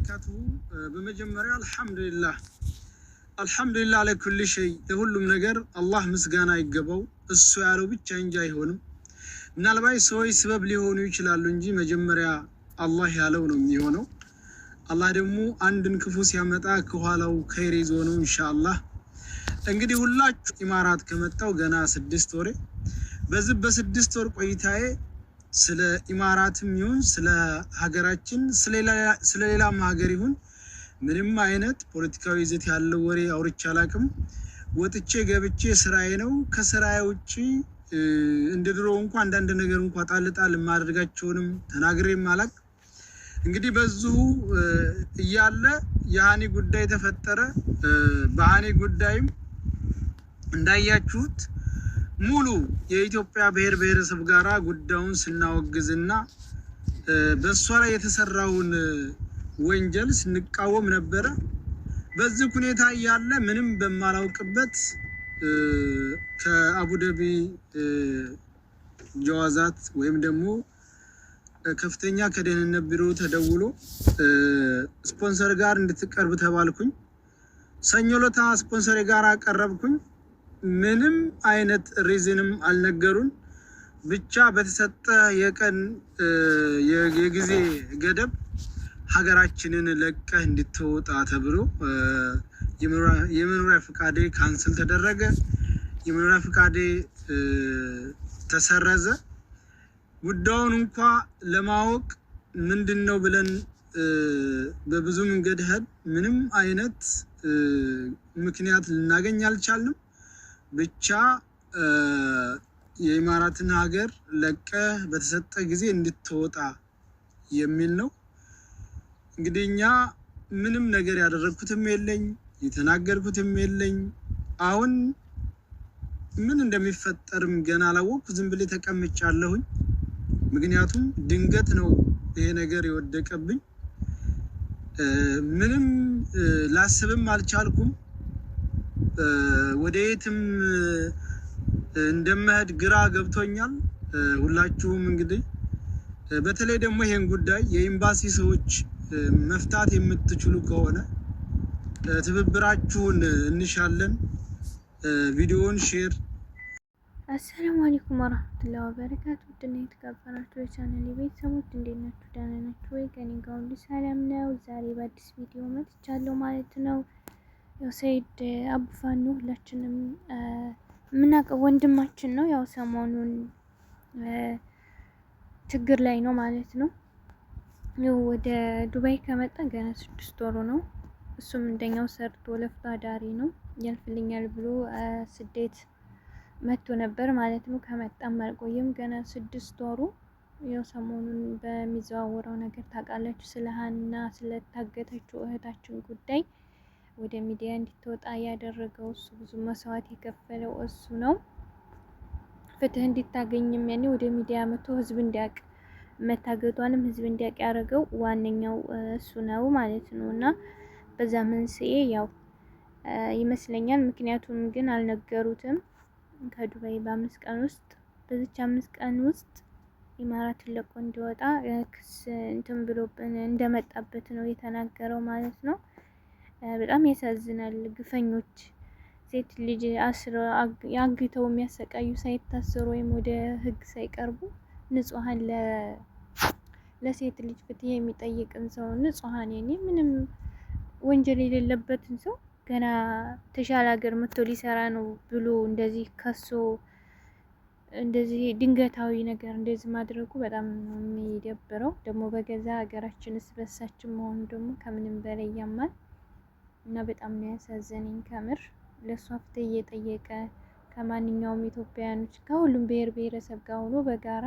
ወበረካቱ። በመጀመሪያ አልሐምዱሊላህ ለኩል ሸይ፣ ለሁሉም ነገር አላህ ምስጋና ይገባው። እሱ ያለው ብቻ እንጂ አይሆንም። ምናልባት ሰዎች ስበብ ሊሆኑ ይችላሉ እንጂ መጀመሪያ አላህ ያለው ነው የሚሆነው። አላህ ደግሞ አንድን ክፉ ሲያመጣ ከኋላው ኸይር ይዞ ነው ኢንሻአላህ። እንግዲህ ሁላችሁ ኢማራት ከመጣው ገና 6 ወሬ። በዚህ በ6 ወር ቆይታዬ ስለ ኢማራትም ይሁን ስለ ሀገራችን ስለ ሌላም ሀገር ይሁን ምንም አይነት ፖለቲካዊ ይዘት ያለው ወሬ አውርቼ አላቅም። ወጥቼ ገብቼ ስራዬ ነው። ከስራዬ ውጪ እንደ ድሮው እንኳን አንዳንድ ነገር እንኳን ጣልጣል ማድረጋቸውንም ተናግሬም አላቅ። እንግዲህ በዚሁ እያለ የሃኒ ጉዳይ ተፈጠረ። በሃኒ ጉዳይም እንዳያችሁት ሙሉ የኢትዮጵያ ብሔር ብሔረሰብ ጋራ ጉዳዩን ስናወግዝና በእሷ ላይ የተሰራውን ወንጀል ስንቃወም ነበረ። በዚህ ሁኔታ እያለ ምንም በማላውቅበት ከአቡዳቢ ጀዋዛት ወይም ደግሞ ከፍተኛ ከደህንነት ቢሮ ተደውሎ ስፖንሰር ጋር እንድትቀርብ ተባልኩኝ። ሰኞ ዕለት ስፖንሰር ጋር አቀረብኩኝ። ምንም አይነት ሪዝንም አልነገሩን። ብቻ በተሰጠ የቀን የጊዜ ገደብ ሀገራችንን ለቀህ እንድትወጣ ተብሎ የመኖሪያ ፍቃዴ ካንስል ተደረገ። የመኖሪያ ፍቃዴ ተሰረዘ። ጉዳዩን እንኳ ለማወቅ ምንድነው ብለን በብዙ መንገድ ሄድ ምንም አይነት ምክንያት ልናገኝ አልቻልንም። ብቻ የኢማራትን ሀገር ለቀህ በተሰጠ ጊዜ እንድትወጣ የሚል ነው። እንግዲህ እኛ ምንም ነገር ያደረኩትም የለኝ የተናገርኩትም የለኝ። አሁን ምን እንደሚፈጠርም ገና አላወቅኩ። ዝም ብዬ ተቀምጫለሁኝ። ምክንያቱም ድንገት ነው ይሄ ነገር የወደቀብኝ። ምንም ላስብም አልቻልኩም። ወደ የትም እንደምሄድ ግራ ገብቶኛል። ሁላችሁም እንግዲህ በተለይ ደግሞ ይሄን ጉዳይ የኤምባሲ ሰዎች መፍታት የምትችሉ ከሆነ ትብብራችሁን እንሻለን። ቪዲዮውን ሼር። አሰላሙ አለይኩም ወራህመቱላሂ ወበረካቱ። ውድና የተከበራችሁ የቻናሌ ቤተሰቦች እንዴት ናችሁ? ደህና ናችሁ ወይ? ከኔ ጋር ሁሉ ሰላም ነው። ዛሬ በአዲስ ቪዲዮ መጥቻለሁ ማለት ነው። ያው ሰይድ አቡፋኖ ሁላችንም የምናውቀው ወንድማችን ነው። ያው ሰሞኑን ችግር ላይ ነው ማለት ነው። ያው ወደ ዱባይ ከመጣ ገና 6 ወሩ ነው። እሱም እንደኛው ሰርቶ ለፍቶ አዳሪ ነው። ያልፍልኛል ብሎ ስደት መጥቶ ነበር ማለት ነው። ከመጣም አልቆየም ገና 6 ወሩ። ያው ሰሞኑን በሚዘዋወረው ነገር ታውቃላችሁ፣ ስለ ሀና ስለታገተችው እህታችን ጉዳይ ወደ ሚዲያ እንድትወጣ ያደረገው እሱ፣ ብዙ መስዋዕት የከፈለው እሱ ነው። ፍትህ እንድታገኝም ያኔ ወደ ሚዲያ መጥቶ ህዝብ እንዲያውቅ መታገቷንም ህዝብ እንዲያውቅ ያደረገው ዋነኛው እሱ ነው ማለት ነው። እና በዛ መንስኤ ያው ይመስለኛል። ምክንያቱም ግን አልነገሩትም። ከዱባይ በ5 ቀን ውስጥ በዚች 5 ቀን ውስጥ ኢማራትን ለቆ እንዲወጣ ክስ እንትን ብሎብን እንደመጣበት ነው የተናገረው ማለት ነው። በጣም ያሳዝናል። ግፈኞች ሴት ልጅ አስረው አግተው የሚያሰቃዩ ሳይታሰሩ ወይም ወደ ህግ ሳይቀርቡ ንጹሃን ለሴት ልጅ ፍትህ የሚጠይቅን ሰው ንጹሃን የኔ ምንም ወንጀል የሌለበትን ሰው ገና ተሻለ ሀገር መጥቶ ሊሰራ ነው ብሎ እንደዚህ ከሶ እንደዚህ ድንገታዊ ነገር እንደዚህ ማድረጉ በጣም ነው የሚደብረው። ደግሞ በገዛ ሀገራችን ስበሳችን መሆኑ ደግሞ ከምንም በላይ ያማል። እና በጣም ነው ያሳዘነኝ ከምር። ለሷ ፍትህ እየጠየቀ ከማንኛውም ኢትዮጵያውያኖች ከሁሉም ብሔር ብሔረሰብ ጋር ሆኖ በጋራ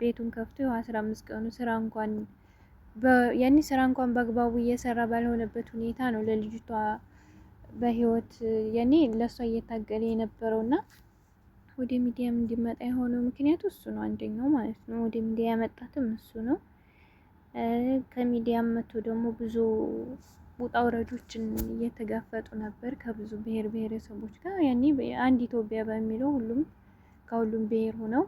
ቤቱን ከፍቶ 15 ቀኑ ስራ እንኳን በአግባቡ እየሰራ ባልሆነበት ሁኔታ ነው ለልጅቷ በህይወት ያኔ ለሷ እየታገለ የነበረውና ወደ ሚዲያም እንዲመጣ የሆነው ምክንያቱ እሱ ነው አንደኛው ማለት ነው። ወደ ሚዲያ ያመጣትም እሱ ነው። ከሚዲያም መጥቶ ደግሞ ብዙ ውጣ ውረዶችን እየተጋፈጡ ነበር ከብዙ ብሔር ብሔረሰቦች ጋር ያኔ አንድ ኢትዮጵያ በሚለው ሁሉም ከሁሉም ብሔር ሆነው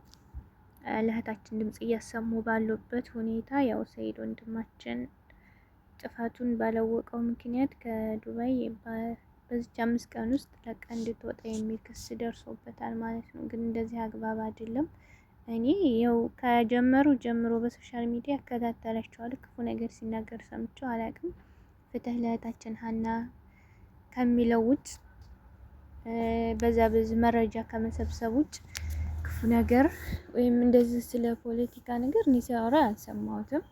ለእህታችን ድምጽ እያሰሙ ባሉበት ሁኔታ ያው ሰይድ ወንድማችን ጥፋቱን ባላወቀው ምክንያት ከዱባይ በዚች 5 ቀን ውስጥ ለቃ እንድትወጣ የሚል ክስ ደርሶበታል ማለት ነው። ግን እንደዚህ አግባብ አይደለም። እኔ ያው ከጀመሩ ጀምሮ በሶሻል ሚዲያ እከታተላቸዋለሁ። ክፉ ነገር ሲናገር ሰምቼው አላውቅም። ፍትህ ለእህታችን ሀና ከሚለው ውጭ በዛ መረጃ ከመሰብሰብ ውጭ ክፉ ነገር ወይም እንደዚህ ስለ ፖለቲካ ነገር እኔ ሲያወራ አልሰማሁትም።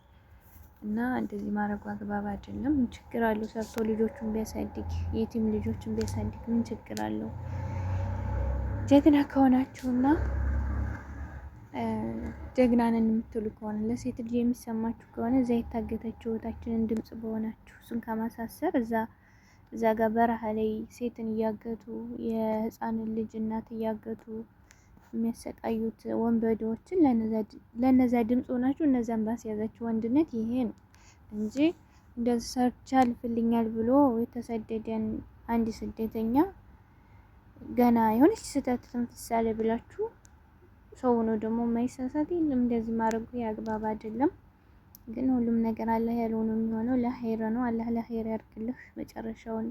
እና እንደዚህ ማድረጉ አግባብ አይደለም። ምን ችግር አለው? ሰርቶ ልጆቹን ቢያሳድግ የቲም ልጆቹን ቢያሳድግ ምን ችግር አለው? ጀግና ከሆናችሁና ጀግና ነን የምትሉ ከሆነ ለሴት ልጅ የሚሰማችሁ ከሆነ እዛ የታገተችው እህታችንን ድምጽ በሆናችሁ እሱን ከማሳሰር እዛ ጋር በረሃ ላይ ሴትን እያገቱ የህፃንን ልጅ እናት እያገቱ የሚያሰቃዩት ወንበዴዎችን ለነዛ ድምጽ ሆናችሁ እነዛን ባስያዛችሁ ወንድነት ይሄ ነው እንጂ እንደዚህ ሰርቻ አልፍልኛል ብሎ የተሰደደን አንድ ስደተኛ ገና የሆነች ስህተት ትምሳሌ ብላችሁ ሰው ነው ደግሞ የማይሳሳት የለም። እንደዚህ ማድረጉ ያግባብ አይደለም። ግን ሁሉም ነገር አላህ ያለው ነው የሚሆነው። ለኸይር ነው። አላህ ለኸይር ያርግልህ መጨረሻውን።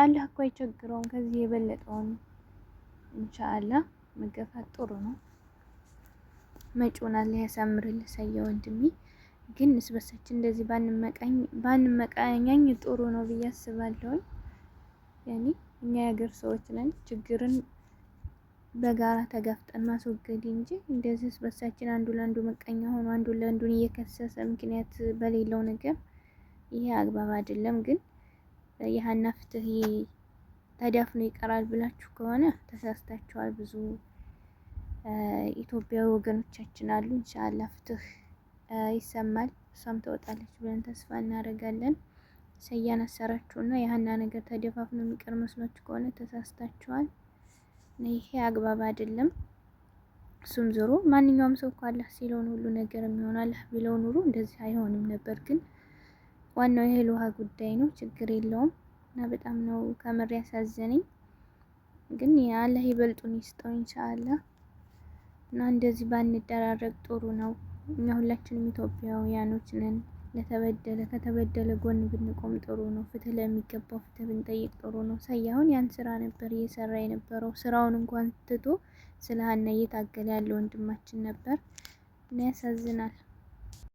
አላህ እኮ አይቸግረውም። ከዚህ የበለጠውን ኢንሻአላህ መገፋት ጥሩ ነው። መጪውን አላህ ያሳምርልህ። ሰየ ወንድሜ። ግን እስበሳችን እንደዚህ ባንመቃኛኝ ጥሩ ነው ብዬ አስባለሁ። ያኔ እኛ የሀገር ሰዎች ነን። ችግርን በጋራ ተጋፍጠን ማስወገድ እንጂ እንደዚህ በሳችን አንዱ ለአንዱ መቀኛ ሆኖ አንዱ ለአንዱን እየከሰሰ ምክንያት በሌለው ነገር ይሄ አግባብ አይደለም። ግን የሀና ፍትህ ተዳፍኖ ይቀራል ብላችሁ ከሆነ ተሳስታችኋል። ብዙ ኢትዮጵያዊ ወገኖቻችን አሉ። ኢንሻአላህ ፍትህ ይሰማል፣ እሷም ትወጣለች ብለን ተስፋ እናደርጋለን። ሰያን አሰራችሁና የሀና ነገር ተደፋፍኖ የሚቀር መስሏችሁ ከሆነ ተሳስታችኋል። ይሄ አግባብ አይደለም። እሱም ዞሮ ማንኛውም ሰው እኮ አላህ ሲለውን ሁሉ ነገር የሚሆን አላህ ቢለው ኑሮ እንደዚህ አይሆንም ነበር። ግን ዋናው የእህል ውሃ ጉዳይ ነው። ችግር የለውም እና በጣም ነው ከምር ያሳዘነኝ። ግን አላህ ይበልጡን ይስጠው ኢንሻአላህ። እና እንደዚህ ባንደራረግ ጥሩ ነው። እኛ ሁላችንም ኢትዮጵያውያኖች ነን። ከተበደለ ጎን ብንቆም ጥሩ ነው። ፍትህ ለሚገባው ፍትህ ብንጠይቅ ጥሩ ነው። ሰያሁን ያን ስራ ነበር እየሰራ የነበረው። ስራውን እንኳን ትቶ ስለ ሀና እየታገለ ያለ ወንድማችን ነበር እና ያሳዝናል።